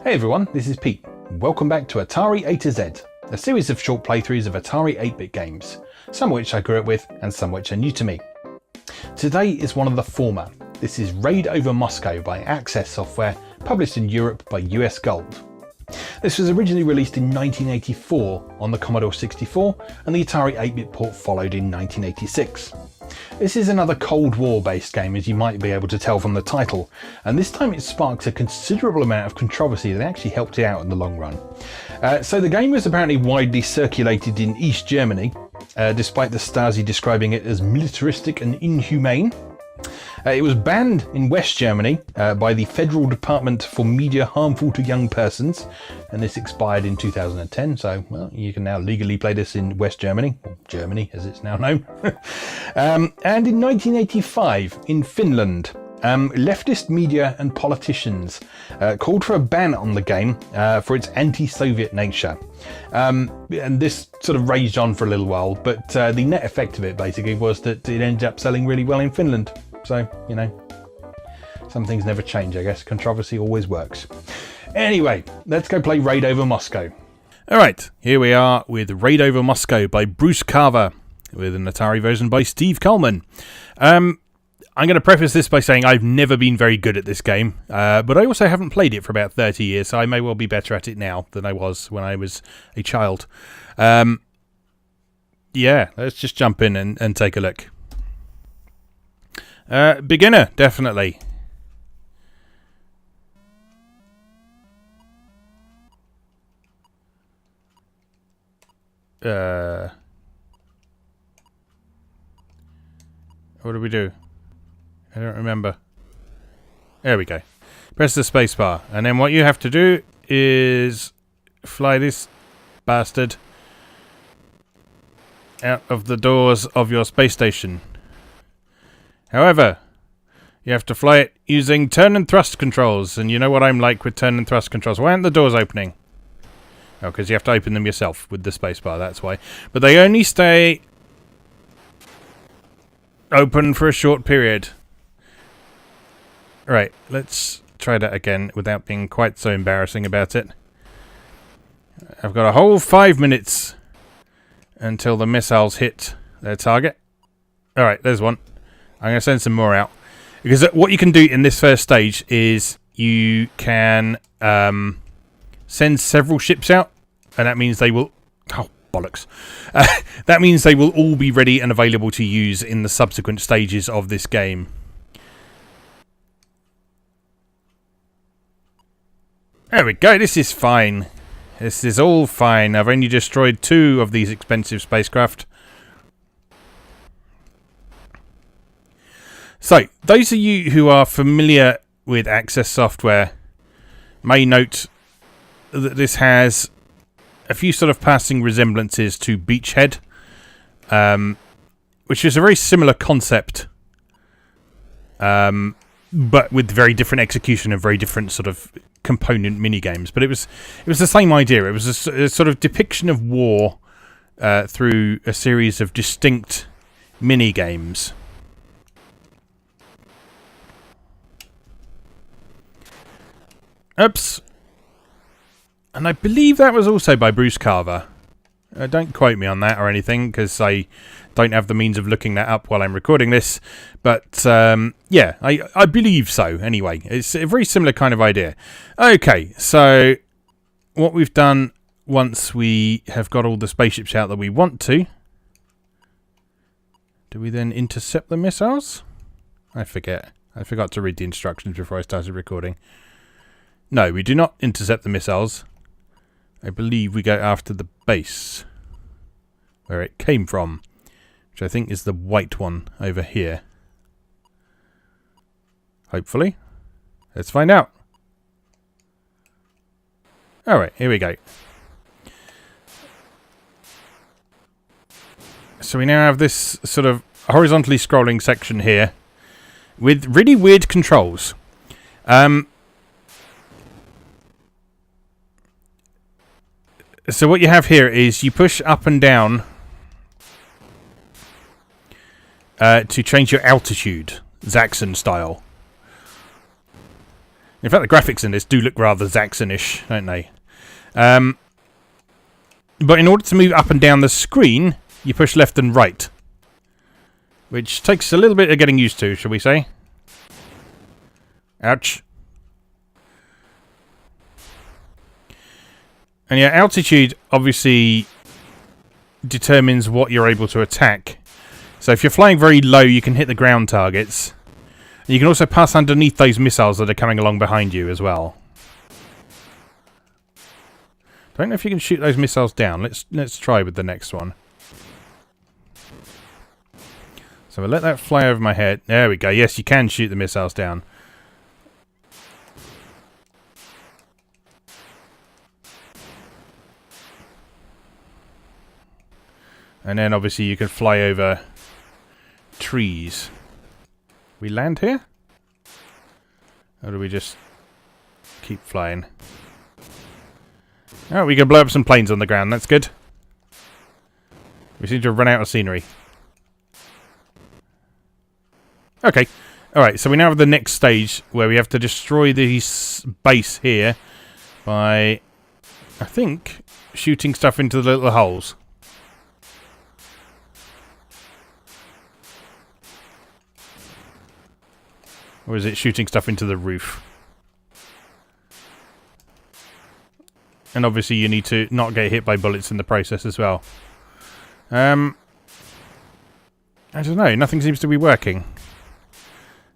Hey everyone, this is Pete. Welcome back to Atari A to Z, a series of short playthroughs of Atari 8-bit games, some which I grew up with and some which are new to me. Today is one of the former. This is Raid Over Moscow by Access Software, published in Europe by US Gold. This was originally released in 1984 on the Commodore 64, and the Atari 8-bit port followed in 1986. This is another Cold War based game, as you might be able to tell from the title, and this time it sparked a considerable amount of controversy that actually helped it out in the long run. So the game was apparently widely circulated in East Germany, despite the Stasi describing it as militaristic and inhumane. It was banned in West Germany by the Federal Department for Media Harmful to Young Persons, and this expired in 2010, so well, you can now legally play this in West Germany, or Germany as it's now known. And in 1985 in Finland, leftist media and politicians called for a ban on the game for its anti-Soviet nature. And this sort of raged on for a little while, but the net effect of it basically was that it ended up selling really well in Finland. So, you know, some things never change, I guess. Controversy always works. Anyway, let's go play Raid Over Moscow. Alright, here we are with Raid Over Moscow by Bruce Carver, with an Atari version by Steve Coleman. I'm going to preface this by saying I've never been very good at this game, but I also haven't played it for about 30 years, so I may well be better at it now than I was when I was a child. Yeah, let's just jump in and take a look. Beginner, definitely. What do we do? I don't remember. There we go. Press the spacebar, and then what you have to do is fly this bastard out of the doors of your space station. However, you have to fly it using turn and thrust controls, and you know what I'm like with turn and thrust controls. Why aren't the doors opening? Oh, because you have to open them yourself with the spacebar, that's why. But they only stay open for a short period. Right, let's try that again without being quite so embarrassing about it. I've got a whole 5 minutes until the missiles hit their target. Alright, there's one. I'm going to send some more out. Because what you can do in this first stage is you can send several ships out. And that means they will... Oh, bollocks. That means they will all be ready and available to use in the subsequent stages of this game. There we go. This is fine. This is all fine. I've only destroyed 2 of these expensive spacecraft. So, those of you who are familiar with Access Software may note that this has a few sort of passing resemblances to Beachhead, which is a very similar concept, but with very different execution and very different sort of component minigames. But it was the same idea. It was a sort of depiction of war through a series of distinct minigames. Oops. And I believe that was also by Bruce Carver. Don't quote me on that or anything, because I don't have the means of looking that up while I'm recording this. But, yeah, I believe so, anyway. It's a very similar kind of idea. Okay, so what we've done once we have got all the spaceships out that we want to, do we then intercept the missiles? I forget. I forgot to read the instructions before I started recording. No, we do not intercept the missiles. I believe we go after the base, where it came from, which I think is the white one over here. Hopefully. Let's find out. Alright, here we go. So we now have this sort of horizontally scrolling section here with really weird controls. So what you have here is you push up and down to change your altitude, Zaxxon style. In fact, the graphics in this do look rather Zaxxon-ish, don't they? But in order to move up and down the screen, you push left and right. Which takes a little bit of getting used to, shall we say. Ouch. And yeah, altitude obviously determines what you're able to attack. So if you're flying very low, you can hit the ground targets. And you can also pass underneath those missiles that are coming along behind you as well. Don't know if you can shoot those missiles down. Let's try with the next one. So we'll let that fly over my head. There we go. Yes, you can shoot the missiles down. And then obviously you can fly over trees. We land here? Or do we just keep flying? Oh, we can blow up some planes on the ground. That's good. We seem to have run out of scenery. Okay. Alright, so we now have the next stage where we have to destroy this base here by, I think, shooting stuff into the little holes. Or is it shooting stuff into the roof? And obviously you need to not get hit by bullets in the process as well. I don't know, nothing seems to be working.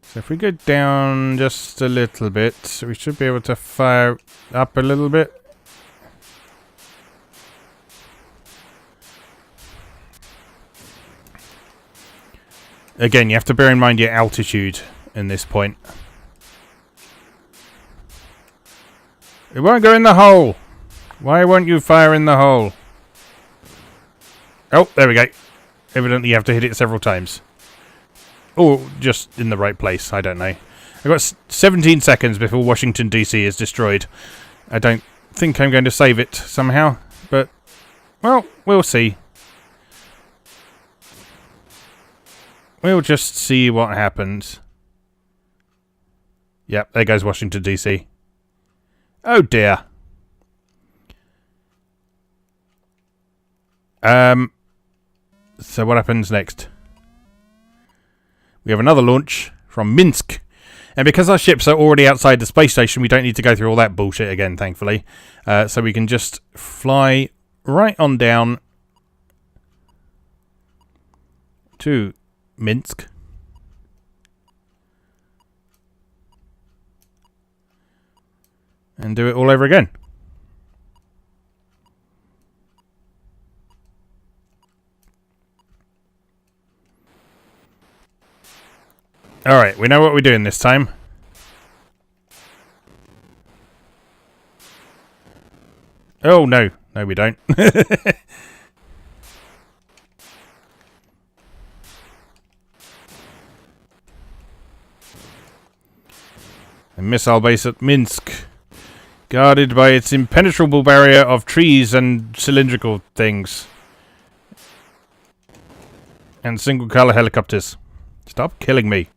So if we go down just a little bit, we should be able to fire up a little bit. Again, you have to bear in mind your altitude in this point. It won't go in the hole. Why won't you fire in the hole? Oh, there we go. Evidently you have to hit it several times. Or just in the right place, I don't know. I've got 17 seconds before Washington DC is destroyed. I don't think I'm going to save it somehow, but, well, we'll see. We'll just see what happens. Yep, there goes Washington DC. Oh dear. So what happens next? We have another launch from Minsk. And because our ships are already outside the space station, we don't need to go through all that bullshit again, thankfully. So we can just fly right on down to Minsk. And do it all over again. Alright, we know what we're doing this time. Oh, no. No, we don't. The missile base at Minsk. Guarded by its impenetrable barrier of trees and cylindrical things. And single-color helicopters. Stop killing me.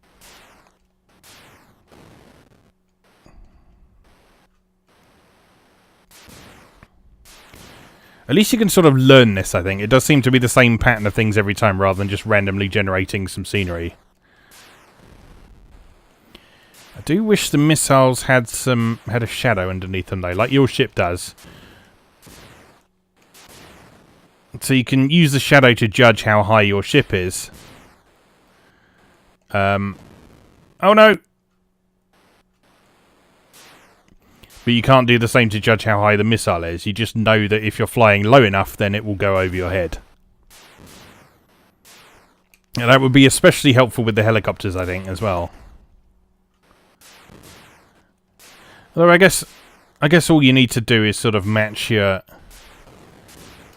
At least you can sort of learn this, I think. It does seem to be the same pattern of things every time rather than just randomly generating some scenery. I do wish the missiles had a shadow underneath them though, like your ship does. So you can use the shadow to judge how high your ship is. Oh no! But you can't do the same to judge how high the missile is. You just know that if you're flying low enough, then it will go over your head. And that would be especially helpful with the helicopters, I think, as well. Although I guess all you need to do is sort of match your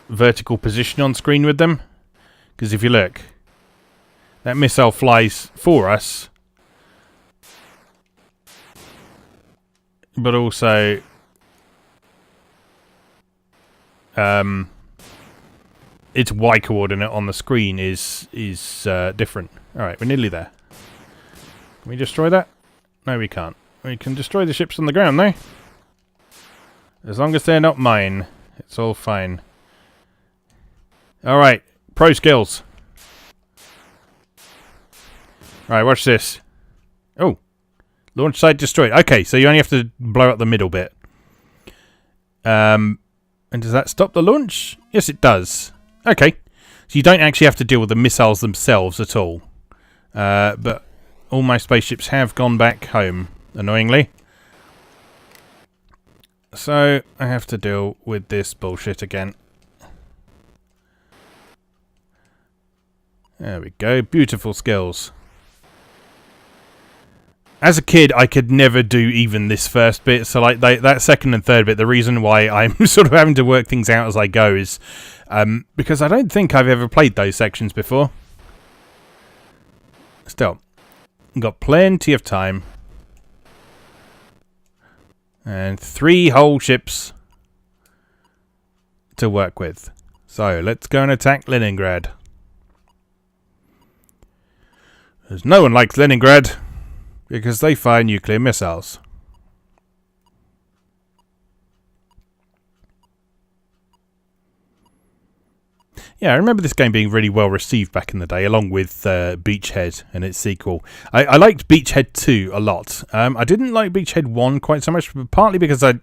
vertical position on screen with them. Because if you look, that missile flies for us. But also, its Y coordinate on the screen is different. All right, we're nearly there. Can we destroy that? No, we can't. We can destroy the ships on the ground, though. As long as they're not mine, it's all fine. Alright, pro skills. Right, watch this. Oh, launch site destroyed. Okay, so you only have to blow up the middle bit. And does that stop the launch? Yes, it does. Okay, so you don't actually have to deal with the missiles themselves at all. But all my spaceships have gone back home, annoyingly. So I have to deal with this bullshit again. There we go. Beautiful skills. As a kid, I could never do even this first bit. So like that second and third bit, the reason why I'm sort of having to work things out as I go is because I don't think I've ever played those sections before. Still, got plenty of time. And 3 whole ships to work with. So let's go and attack Leningrad. Because no one likes Leningrad, because they fire nuclear missiles. Yeah, I remember this game being really well received back in the day, along with Beachhead and its sequel. I liked Beachhead 2 a lot. I didn't like Beachhead 1 quite so much, but partly because I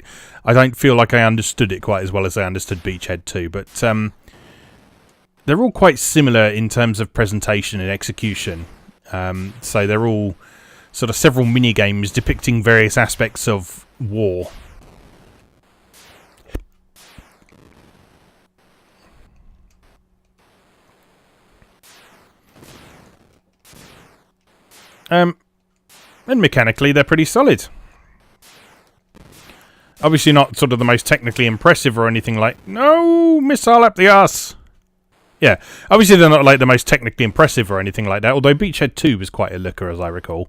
don't feel like I understood it quite as well as I understood Beachhead 2. But they're all quite similar in terms of presentation and execution. So they're all sort of several mini-games depicting various aspects of war. And mechanically they're pretty solid. Obviously not sort of the most technically impressive or anything like... No! Missile up the arse! Yeah, obviously they're not like the most technically impressive or anything like that, although Beachhead 2 was quite a looker, as I recall.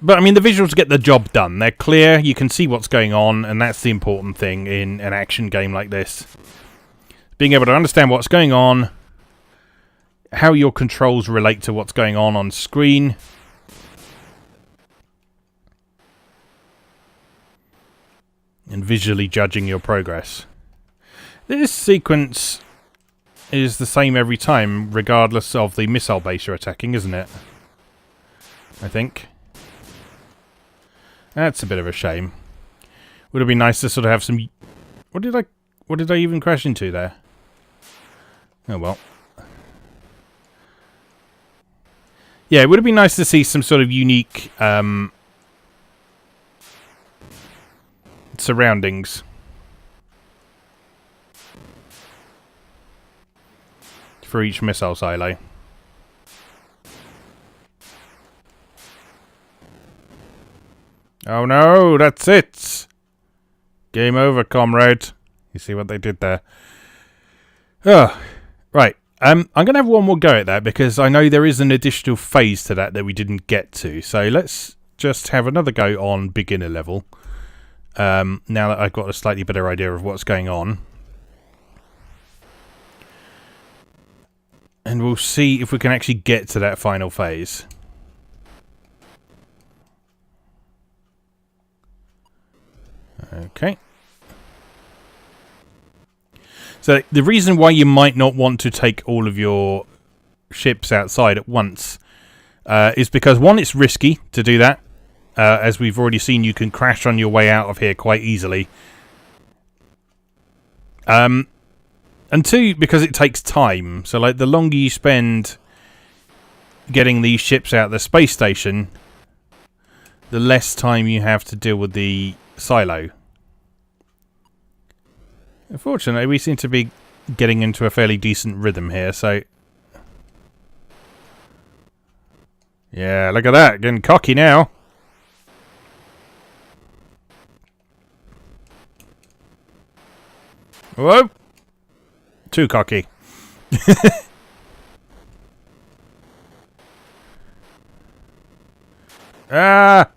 But, I mean, the visuals get the job done. They're clear, you can see what's going on, and that's the important thing in an action game like this. Being able to understand what's going on, how your controls relate to what's going on screen. And visually judging your progress. This sequence is the same every time, regardless of the missile base you're attacking, isn't it? I think. That's a bit of a shame. Would have been nice to sort of have some... What did I even crash into there? Oh well. Yeah, it would have been nice to see some sort of unique surroundings. For each missile silo. Oh no, that's it! Game over, comrade. You see what they did there? Oh, right. I'm going to have one more go at that because I know there is an additional phase to that we didn't get to. So let's just have another go on beginner level. Now that I've got a slightly better idea of what's going on. And we'll see if we can actually get to that final phase. Okay. So the reason why you might not want to take all of your ships outside at once is because, one, it's risky to do that. As we've already seen, you can crash on your way out of here quite easily. And two, because it takes time. So like the longer you spend getting these ships out of the space station, the less time you have to deal with the silo. Unfortunately, we seem to be getting into a fairly decent rhythm here, so... Yeah, look at that, getting cocky now. Whoa! Too cocky. Ah!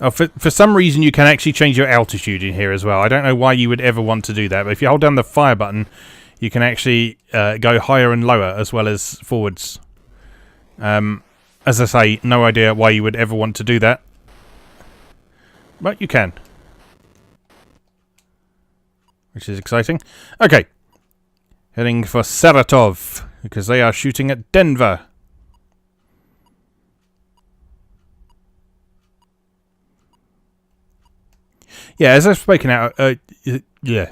Oh, for some reason, you can actually change your altitude in here as well. I don't know why you would ever want to do that, but if you hold down the fire button, you can actually go higher and lower as well as forwards. As I say, no idea why you would ever want to do that, but you can, which is exciting. Okay, heading for Saratov because they are shooting at Denver. Yeah, as I've spoken out, yeah.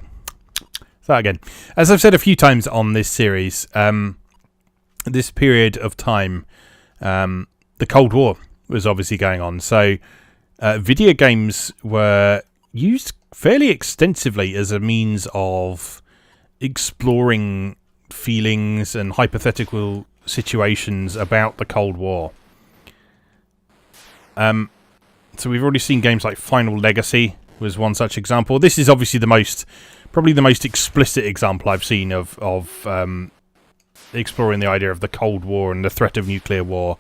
Start again. As I've said a few times on this series, this period of time, the Cold War was obviously going on. So, video games were used fairly extensively as a means of exploring feelings and hypothetical situations about the Cold War. So we've already seen games like Final Legacy was one such example. This is obviously probably the most explicit example I've seen of exploring the idea of the Cold War and the threat of nuclear war.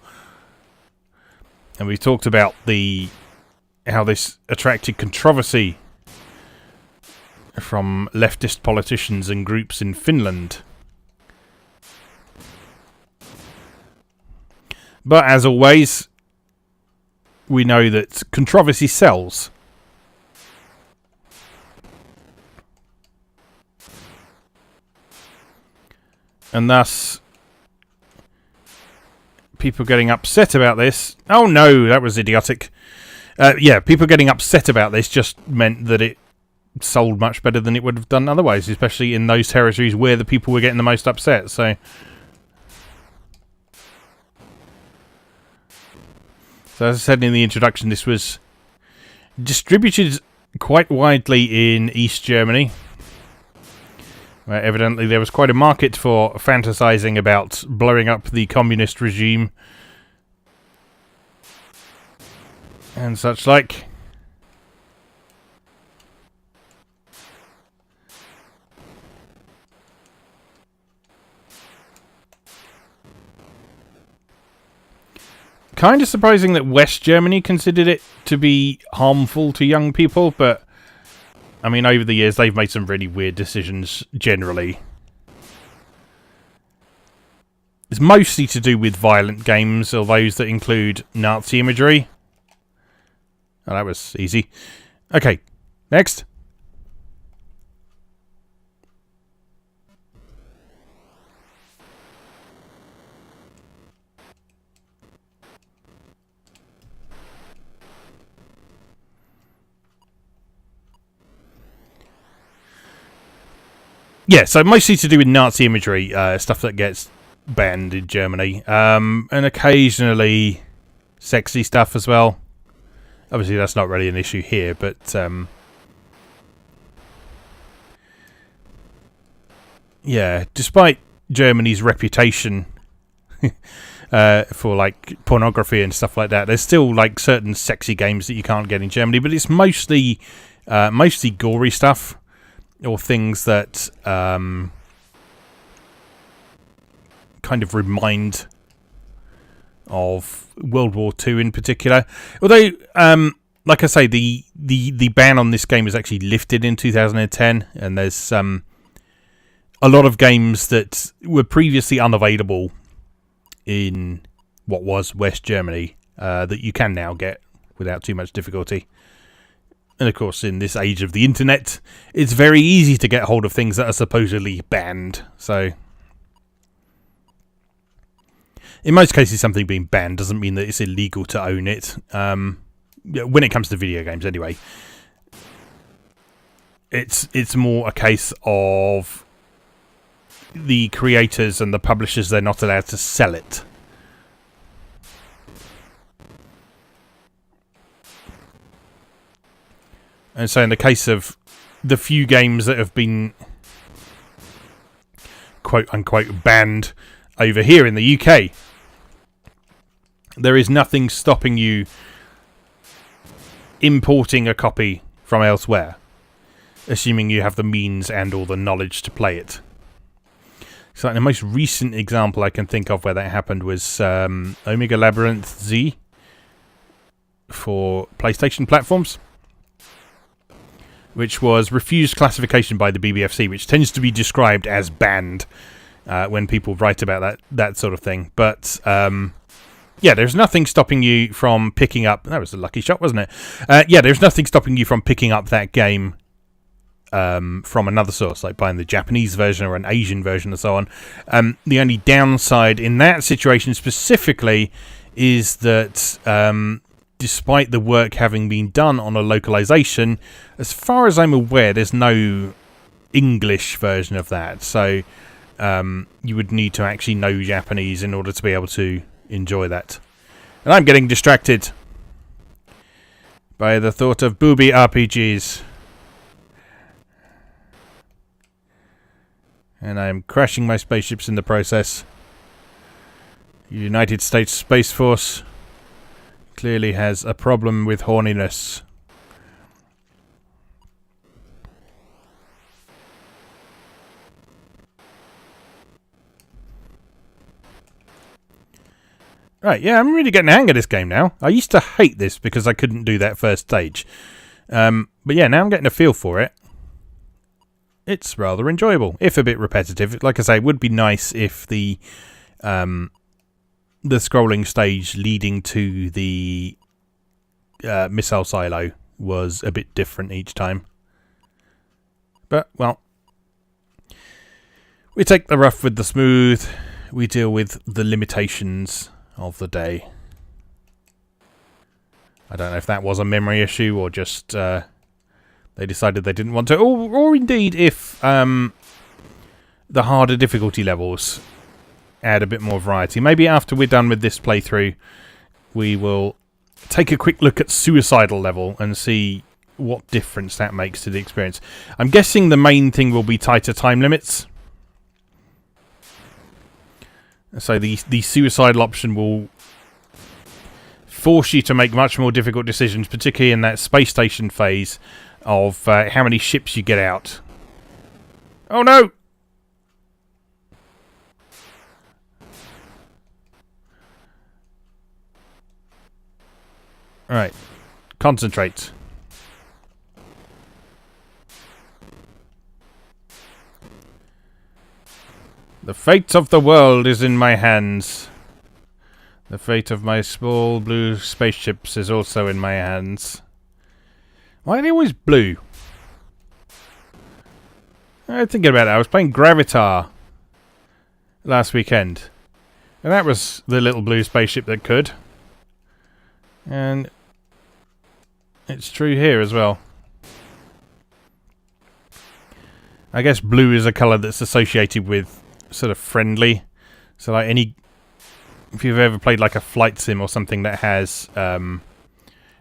And we talked about how this attracted controversy from leftist politicians and groups in Finland. But as always, we know that controversy sells. And thus, people getting upset about this... Oh no, that was idiotic. Yeah, people getting upset about this just meant that it sold much better than it would have done otherwise, especially in those territories where the people were getting the most upset. So as I said in the introduction, this was distributed quite widely in East Germany, where evidently there was quite a market for fantasizing about blowing up the communist regime and such like. Kind of surprising that West Germany considered it to be harmful to young people, but I mean, over the years they've made some really weird decisions generally. It's mostly to do with violent games, or those that include Nazi imagery. Oh, that was easy. Okay, next. Yeah, so mostly to do with Nazi imagery, stuff that gets banned in Germany, and occasionally sexy stuff as well. Obviously, that's not really an issue here, but yeah, despite Germany's reputation for like pornography and stuff like that, there's still like certain sexy games that you can't get in Germany, but it's mostly gory stuff. Or things that kind of remind of World War II in particular. Although, like I say, the ban on this game was actually lifted in 2010, and there's a lot of games that were previously unavailable in what was West Germany that you can now get without too much difficulty. And of course, in this age of the internet, it's very easy to get hold of things that are supposedly banned. So, in most cases, something being banned doesn't mean that it's illegal to own it. When it comes to video games, anyway, it's more a case of the creators and the publishers, they're not allowed to sell it. And so in the case of the few games that have been quote-unquote banned over here in the UK, there is nothing stopping you importing a copy from elsewhere, assuming you have the means and or the knowledge to play it. So the most recent example I can think of where that happened was Omega Labyrinth Z for PlayStation platforms, which was refused classification by the BBFC, which tends to be described as banned when people write about that sort of thing. But yeah, there's nothing stopping you from picking up... That was a lucky shot, wasn't it? Yeah, there's nothing stopping you from picking up that game from another source, like buying the Japanese version or an Asian version and so on. The only downside in that situation specifically is that despite the work having been done on a localization, as far as I'm aware, there's no English version of that. So you would need to actually know Japanese in order to be able to enjoy that. And I'm getting distracted by the thought of booby RPGs. And I'm crashing my spaceships in the process. United States Space Force clearly has a problem with horniness. Right, yeah, I'm really getting the hang of this game now. I used to hate this because I couldn't do that first stage. But yeah, now I'm getting a feel for it. It's rather enjoyable, if a bit repetitive. Like I say, it would be nice if the scrolling stage leading to the missile silo was a bit different each time. But, well, we take the rough with the smooth. We deal with the limitations of the day. I don't know if that was a memory issue or just they decided they didn't want to, or indeed if the harder difficulty levels add a bit more variety. Maybe after we're done with this playthrough, we will take a quick look at Suicidal level and see what difference that makes to the experience. I'm guessing the main thing will be tighter time limits. So the suicidal option will force you to make much more difficult decisions, particularly in that space station phase of how many ships you get out. Oh no! Alright. Concentrate. The fate of the world is in my hands. The fate of my small blue spaceships is also in my hands. Why are they always blue? I'm thinking about it. I was playing Gravitar last weekend. And that was the little blue spaceship that could. And it's true here as well. I guess blue is a colour that's associated with sort of friendly. So like if you've ever played like a flight sim or something that has an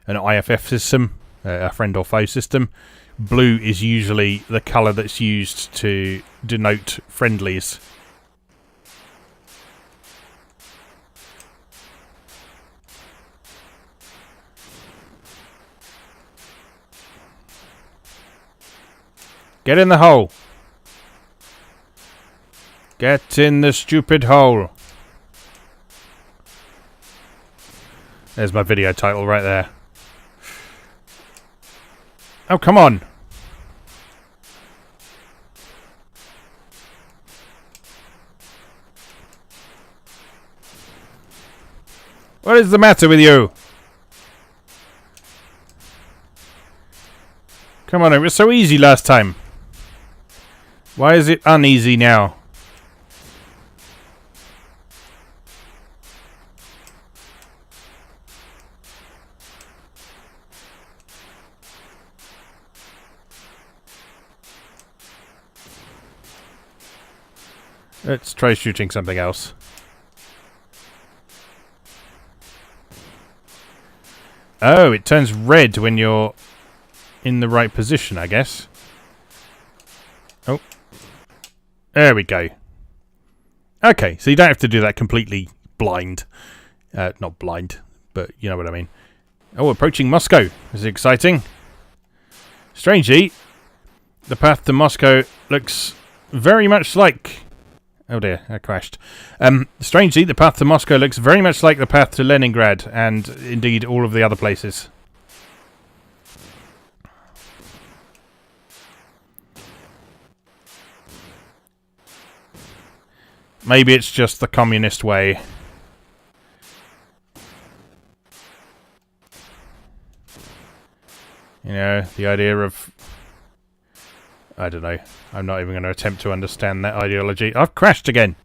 IFF system, a friend or foe system, blue is usually the colour that's used to denote friendlies. Get in the hole. Get in the stupid hole. There's my video title right there. Oh, come on. What is the matter with you? Come on, it was so easy last time. Why is it uneasy now? Let's try shooting something else. Oh, it turns red when you're in the right position, I guess. Oh. There we go. Okay, so you don't have to do that completely blind. Not blind, but you know what I mean. Oh, approaching Moscow. This is exciting. Strangely, the path to Moscow looks very much like Oh dear, I crashed. Strangely, the path to Moscow looks very much like the path to Leningrad, and indeed all of the other places. Maybe it's just the communist way. You know, the idea of... I don't know. I'm not even going to attempt to understand that ideology. I've crashed again!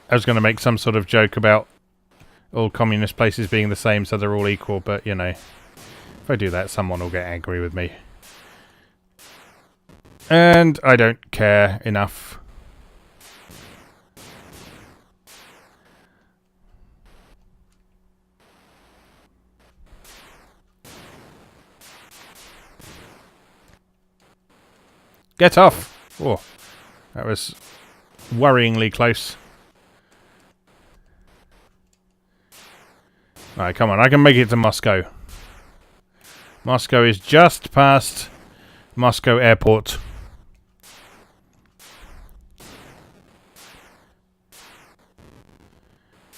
I was going to make some sort of joke about all communist places being the same, so they're all equal, but, you know, if I do that, someone will get angry with me. And I don't care enough. Get off! Oh, that was worryingly close. Alright, come on, I can make it to Moscow. Moscow is just past Moscow Airport.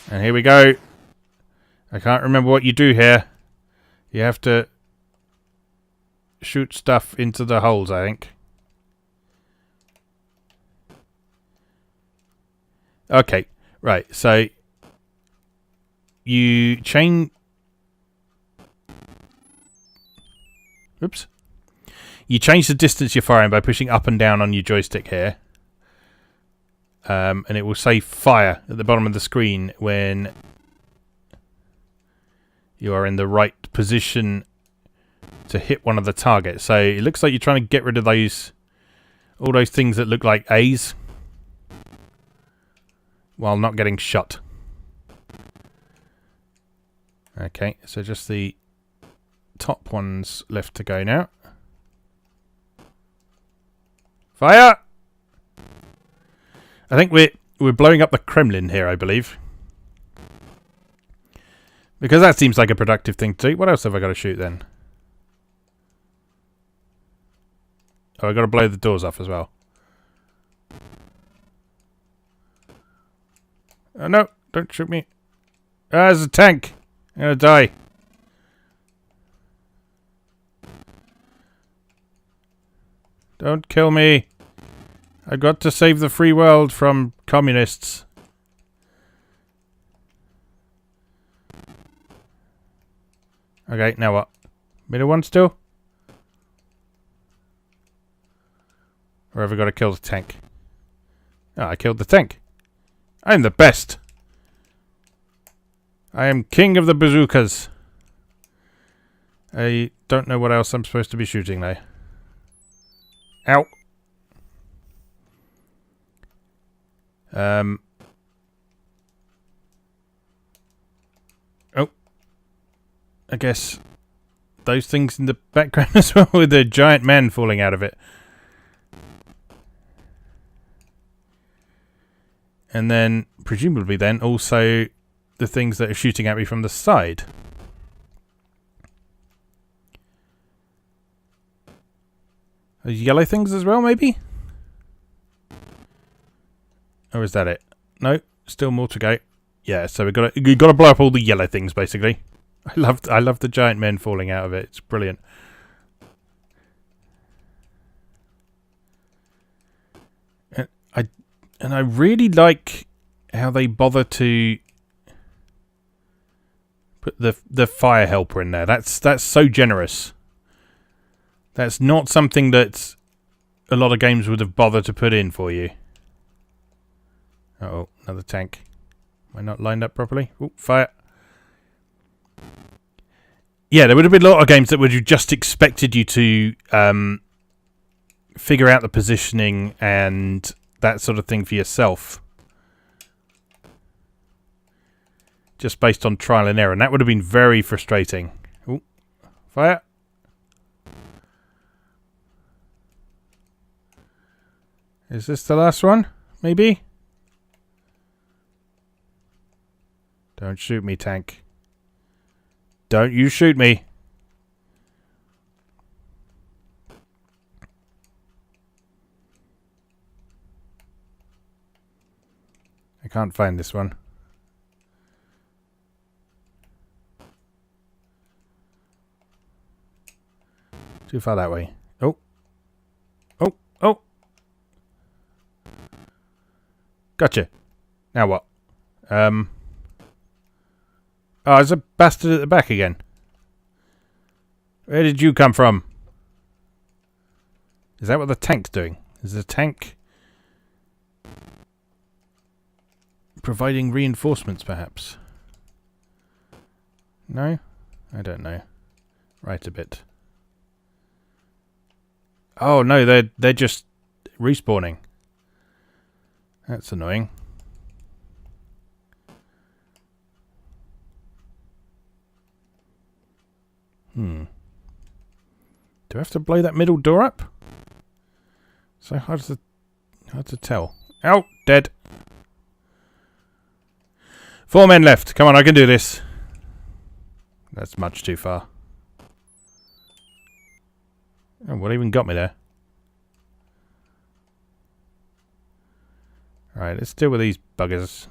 And here we go. I can't remember what you do here. You have to shoot stuff into the holes, I think. Okay, right, so you chain... Oops. You change the distance you're firing by pushing up and down on your joystick here. And it will say fire at the bottom of the screen when you are in the right position to hit one of the targets. So it looks like you're trying to get rid of those, all those things that look like A's, while not getting shot. Okay, so just the top ones left to go now. Fire! I think we're blowing up the Kremlin here, I believe. Because that seems like a productive thing to do. What else have I got to shoot then? Oh, I got to blow the doors off as well. Oh no, don't shoot me. Ah, there's a tank. I'm gonna die. Don't kill me. I've got to save the free world from communists. Okay, now what? Middle one still? Or have I got to kill the tank? Oh, I killed the tank. I'm the best. I am king of the bazookas. I don't know what else I'm supposed to be shooting though. Ow. Oh. I guess those things in the background as well, with the giant man falling out of it. And then, presumably then, also the things that are shooting at me from the side. Those yellow things as well, maybe? Or is that it? No, still more to go. Yeah, so we got to blow up all the yellow things, basically. I love the giant men falling out of it. It's brilliant. And I really like how they bother to put the fire helper in there. That's so generous. That's not something that a lot of games would have bothered to put in for you. Uh-oh, another tank. Am I not lined up properly? Oh, fire. Yeah, there would have been a lot of games that would have just expected you to figure out the positioning and that sort of thing for yourself. Just based on trial and error. And that would have been very frustrating. Ooh, fire. Is this the last one? Maybe? Don't shoot me, tank. Don't you shoot me. I can't find this one. Too far that way. Oh. Oh. Oh. Gotcha. Now what? Oh, there's a bastard at the back again. Where did you come from? Is that what the tank's doing? Is the tank providing reinforcements, perhaps? No? I don't know. Right a bit. Oh no, they're just respawning. That's annoying. Do I have to blow that middle door up? So hard to tell. Oh, dead. 4 men left. Come on, I can do this. That's much too far. Oh, what even got me there? Right, let's deal with these buggers.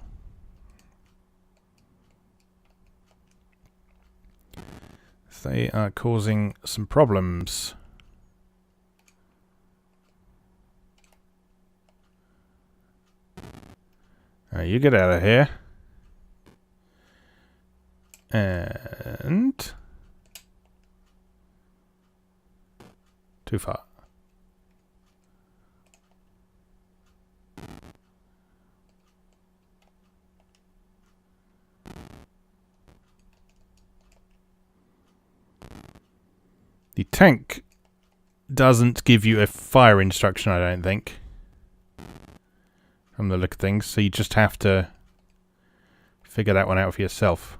They are causing some problems. Alright, you get out of here. And... too far. The tank doesn't give you a fire instruction, I don't think. From the look of things, so you just have to figure that one out for yourself.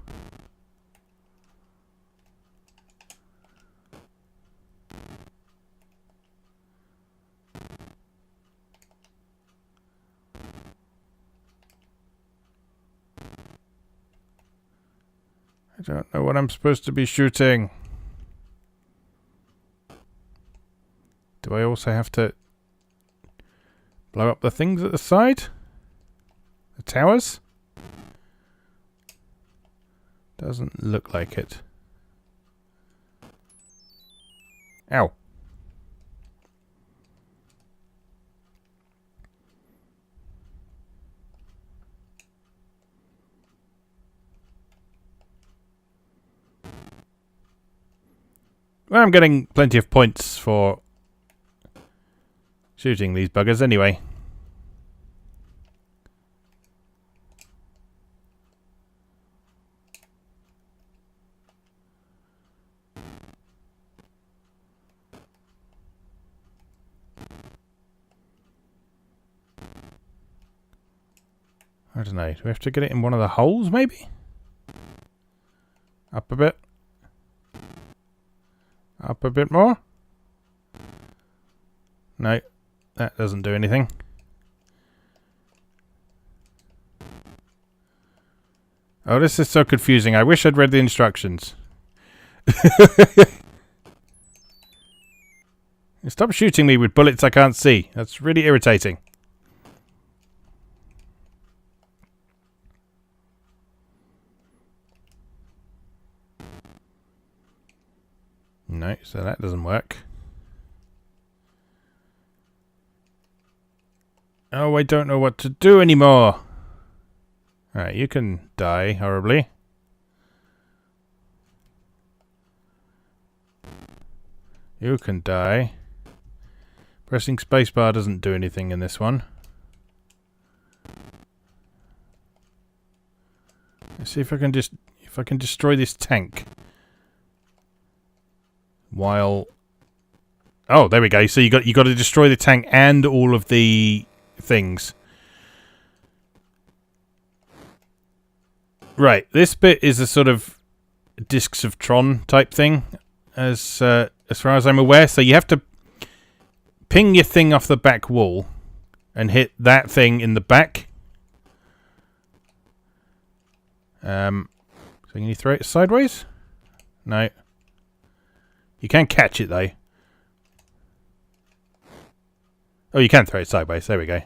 I don't know what I'm supposed to be shooting. Do I also have to blow up the things at the side? The towers? Doesn't look like it. Ow. Well, I'm getting plenty of points for shooting these buggers anyway. I don't know. Do we have to get it in one of the holes, maybe? Up a bit. Up a bit more. No, that doesn't do anything. Oh, this is so confusing. I wish I'd read the instructions. Stop shooting me with bullets I can't see. That's really irritating. No, so that doesn't work. Oh, I don't know what to do anymore. Alright, you can die horribly. You can die. Pressing spacebar doesn't do anything in this one. Let's see if I can destroy this tank. While... oh, there we go. So you got to destroy the tank and all of the things. Right, this bit is a sort of Discs of Tron type thing, as far as I'm aware. So you have to ping your thing off the back wall and hit that thing in the back. So can you throw it sideways? No. You can catch it though. Oh, you can throw it sideways. There we go.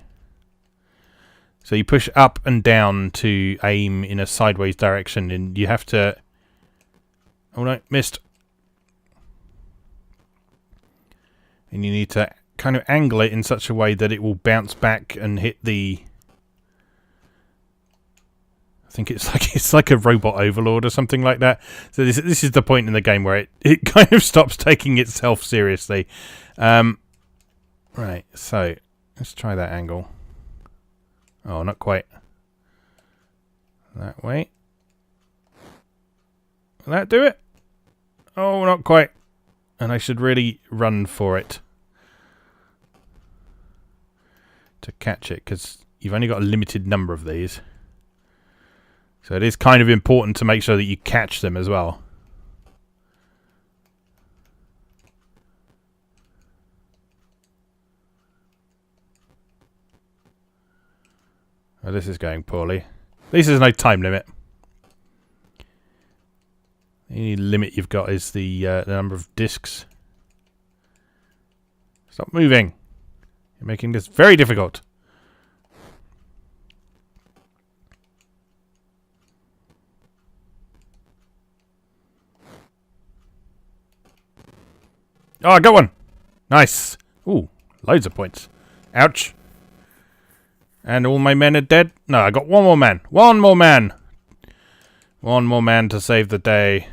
So you push up and down to aim in a sideways direction, and you have to... Oh no, missed. And you need to kind of angle it in such a way that it will bounce back and hit the... I think it's like a robot overlord or something like that. So this is the point in the game where it kind of stops taking itself seriously. Right, so let's try that angle. Oh, not quite. That way. Will that do it? Oh, not quite. And I should really run for it to catch it, because you've only got a limited number of these. So it is kind of important to make sure that you catch them as well. Oh, this is going poorly. At least there's no time limit. The only limit you've got is the number of discs. Stop moving. You're making this very difficult. Oh, I got one! Nice. Ooh, loads of points. Ouch. And all my men are dead? No, I got one more man. One more man! One more man to save the day.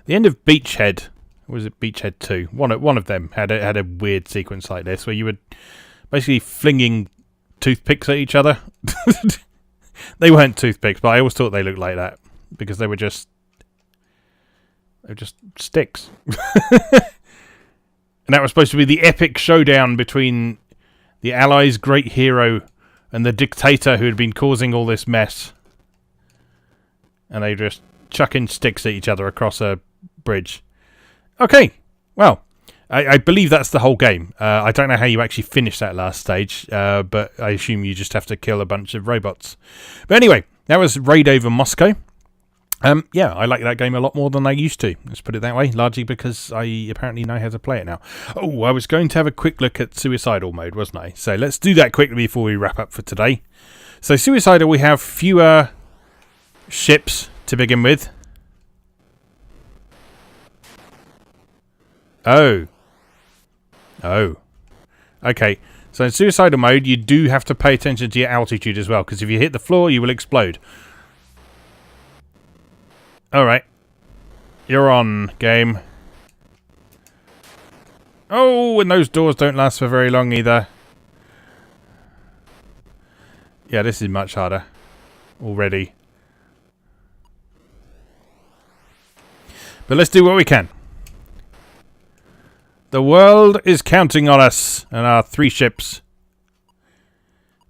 The end of Beachhead, or was it Beachhead 2? One of them had a weird sequence like this, where you were basically flinging toothpicks at each other. They weren't toothpicks, but I always thought they looked like that, because they were just sticks. And that was supposed to be the epic showdown between the Allies' great hero and the dictator who had been causing all this mess. And they were just chucking sticks at each other across a bridge. Okay, well, I believe that's the whole game. I don't know how you actually finish that last stage, but I assume you just have to kill a bunch of robots. But anyway, that was Raid Over Moscow. Yeah, I like that game a lot more than I used to. Let's put it that way, largely because I apparently know how to play it now. Oh, I was going to have a quick look at Suicidal mode, wasn't I? So let's do that quickly before we wrap up for today. So Suicidal, we have fewer ships to begin with. Oh. Okay, so in Suicidal mode, you do have to pay attention to your altitude as well, because if you hit the floor, you will explode. Alright. You're on, game. Oh, and those doors don't last for very long either. Yeah, this is much harder already. But let's do what we can. The world is counting on us and our 3 ships.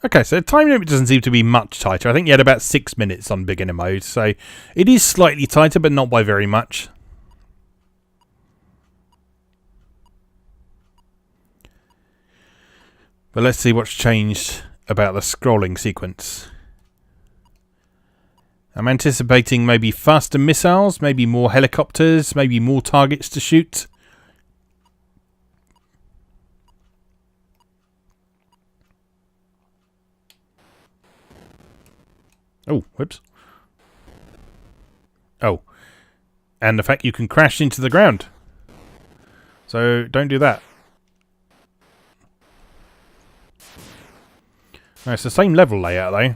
Okay, so the time limit doesn't seem to be much tighter. I think you had about 6 minutes on beginner mode, so it is slightly tighter, but not by very much. But let's see what's changed about the scrolling sequence. I'm anticipating maybe faster missiles, maybe more helicopters, maybe more targets to shoot. Oh, whoops. Oh. And the fact you can crash into the ground. So, don't do that. No, it's the same level layout, though.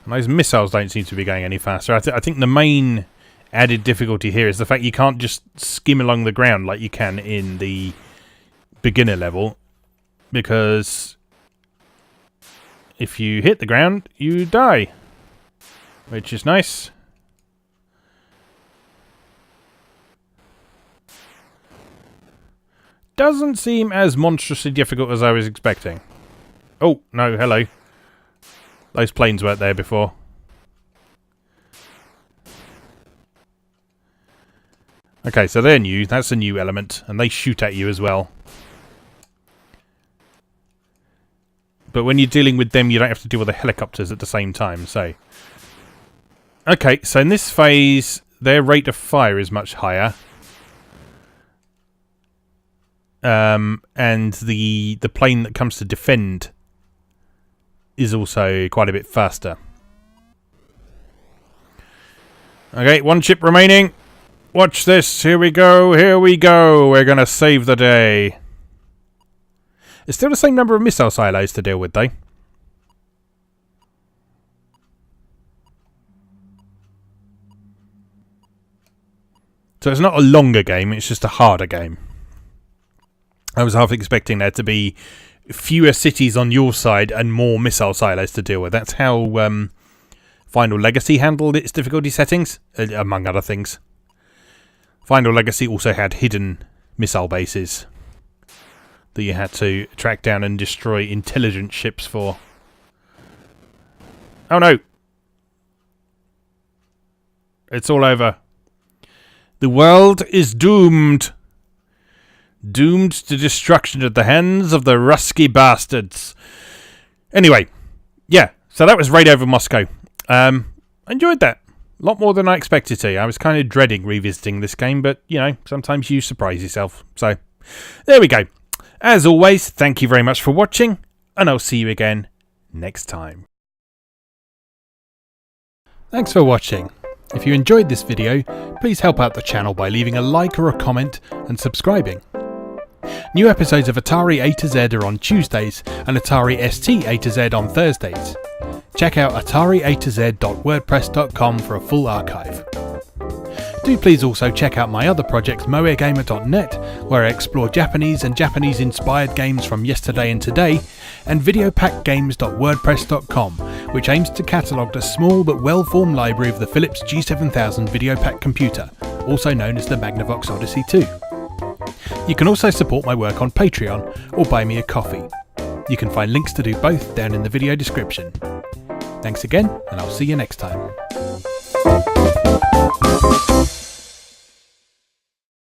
And those missiles don't seem to be going any faster. I think the main added difficulty here is the fact you can't just skim along the ground like you can in the beginner level. Because if you hit the ground, you die. Which is nice. Doesn't seem as monstrously difficult as I was expecting. Oh, no, hello. Those planes weren't there before. Okay, so they're new. That's a new element, and they shoot at you as well. But when you're dealing with them, you don't have to deal with the helicopters at the same time, so... Okay, so in this phase, their rate of fire is much higher. And the plane that comes to defend is also quite a bit faster. Okay, one ship remaining. Watch this. Here we go. Here we go. We're going to save the day. It's still the same number of missile silos to deal with, though. So it's not a longer game, it's just a harder game. I was half expecting there to be fewer cities on your side and more missile silos to deal with. That's how Final Legacy handled its difficulty settings, among other things. Final Legacy also had hidden missile bases that you had to track down and destroy intelligent ships for. Oh no! It's all over. The world is doomed. Doomed to destruction at the hands of the Russkies bastards. Anyway, yeah, so that was Raid Over Moscow. Enjoyed that. A lot more than I expected to. I was kind of dreading revisiting this game, but, you know, sometimes you surprise yourself. So, there we go. As always, thank you very much for watching, and I'll see you again next time. Thanks for watching. If you enjoyed this video, please help out the channel by leaving a like or a comment and subscribing. New episodes of Atari A to Z are on Tuesdays and Atari ST A to Z on Thursdays. Check out atariatoz.wordpress.com for a full archive. Do please also check out my other projects moegamer.net, where I explore Japanese and Japanese-inspired games from yesterday and today, and videopackgames.wordpress.com, which aims to catalogue the small but well-formed library of the Philips G7000 Videopack computer, also known as the Magnavox Odyssey 2. You can also support my work on Patreon or buy me a coffee. You can find links to do both down in the video description. Thanks again, and I'll see you next time.